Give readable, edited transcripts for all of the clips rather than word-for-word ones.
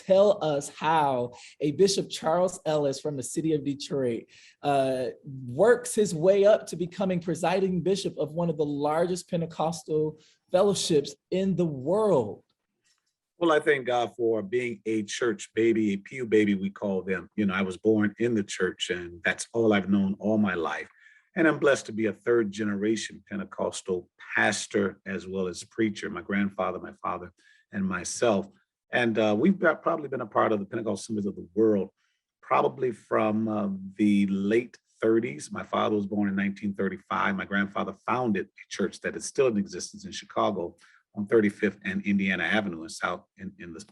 tell us how a Bishop Charles Ellis from the city of Detroit works his way up to becoming presiding bishop of one of the largest Pentecostal fellowships in the world? Well, I thank God for being a church baby, a pew baby, we call them. I was born in the church, and that's all I've known all my life. And I'm blessed to be a third generation Pentecostal pastor as well as preacher, my grandfather, my father, and myself. And we've probably been a part of the Pentecostal assemblies of the world, probably from the late 30s. My father was born in 1935. My grandfather founded a church that is still in existence in Chicago on 35th and Indiana Avenue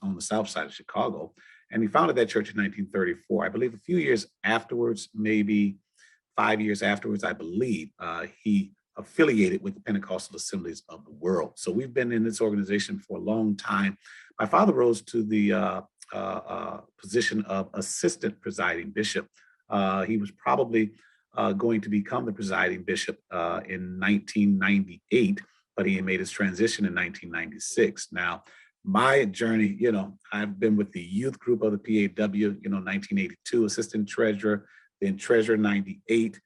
on the south side of Chicago. And he founded that church in 1934. I believe a few years afterwards, maybe 5 years afterwards, I believe, he affiliated with the Pentecostal assemblies of the world. So we've been in this organization for a long time. My father rose to the position of assistant presiding bishop. He was probably going to become the presiding bishop in 1998, but he made his transition in 1996. Now, my journey, I've been with the youth group of the PAW, 1982, assistant treasurer, then treasurer 88,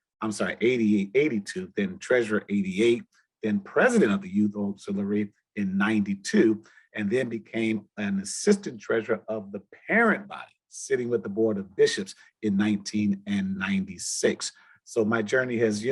82, then treasurer 88, then president of the youth auxiliary in 92, and then became an assistant treasurer of the parent body, sitting with the board of bishops in 1996. So my journey has,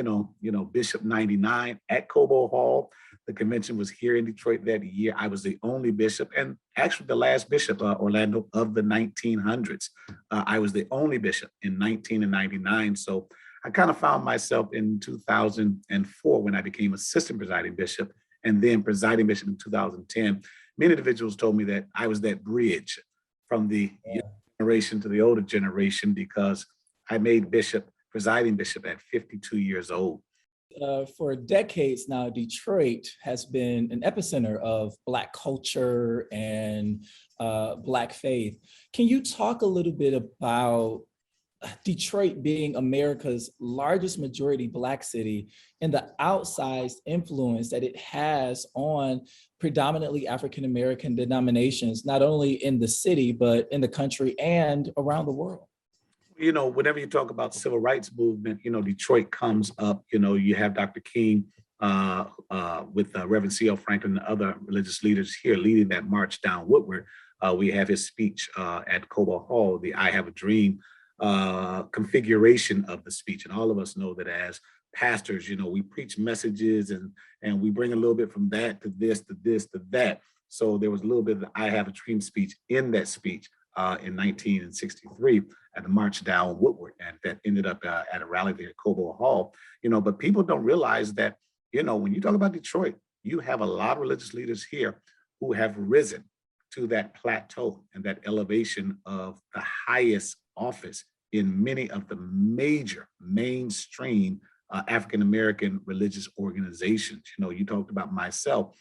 Bishop 99 at Cobo Hall. The convention was here in Detroit that year. I was the only bishop, and actually the last bishop, Orlando, of the 1900s. I was the only bishop in 1999. So I kind of found myself in 2004 when I became assistant presiding bishop, and then presiding bishop in 2010. Many individuals told me that I was that bridge from the younger generation to the older generation because I made presiding bishop at 52 years old. For decades now, Detroit has been an epicenter of Black culture and Black faith. Can you talk a little bit about Detroit being America's largest majority Black city and the outsized influence that it has on predominantly African-American denominations, not only in the city, but in the country and around the world? Whenever you talk about civil rights movement, Detroit comes up. You have Dr. King with Reverend C.L. Franklin and other religious leaders here leading that march down Woodward. We have his speech at Cobo Hall, the I Have a Dream configuration of the speech. And all of us know that as pastors, we preach messages and we bring a little bit from that to this, to this, to that. So there was a little bit of the I Have a Dream speech in that speech in 1963 at the march down Woodward, and that ended up at a rally there at Cobo Hall. But people don't realize that, when you talk about Detroit, you have a lot of religious leaders here who have risen to that plateau and that elevation of the highest office in many of the major mainstream African-American religious organizations. You talked about myself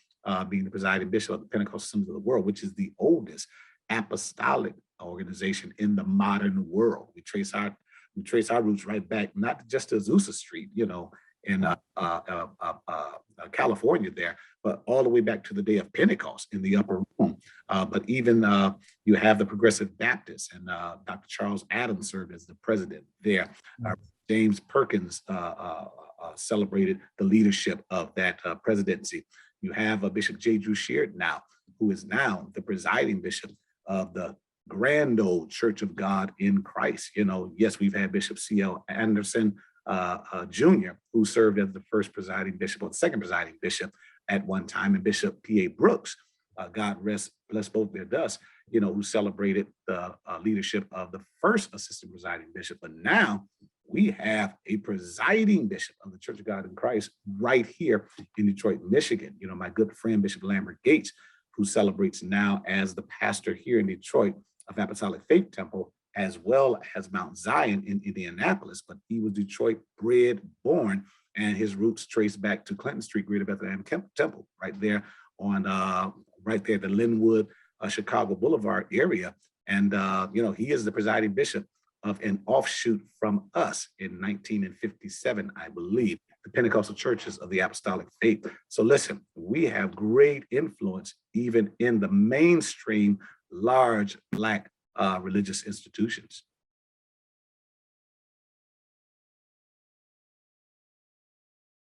being the presiding bishop of the Pentecostal Assemblies of the World, which is the oldest apostolic organization in the modern world. We trace our roots right back, not just to Azusa Street, in California there, but all the way back to the day of Pentecost in the upper room. But even you have the Progressive Baptists, and Dr. Charles Adams served as the president there. James Perkins celebrated the leadership of that presidency. You have Bishop J. Drew Sheard now, who is now the presiding bishop of the grand old Church of God in Christ. Yes, we've had Bishop C.L. Anderson Jr., who served as the first presiding bishop or the second presiding bishop at one time, and Bishop P.A. Brooks, God bless both their dust, who celebrated the leadership of the first assistant presiding bishop. But now we have a presiding bishop of the Church of God in Christ right here in Detroit, Michigan. My good friend, Bishop Lambert Gates, who celebrates now as the pastor here in Detroit of Apostolic Faith Temple, as well as Mount Zion in Indianapolis. But he was Detroit bred, born, and his roots trace back to Clinton Street, Greater Bethlehem Temple, right there on the Linwood, Chicago Boulevard area. And, he is the presiding bishop of an offshoot from us in 1957, I believe, the Pentecostal churches of the Apostolic Faith. So listen, we have great influence even in the mainstream large Black religious institutions.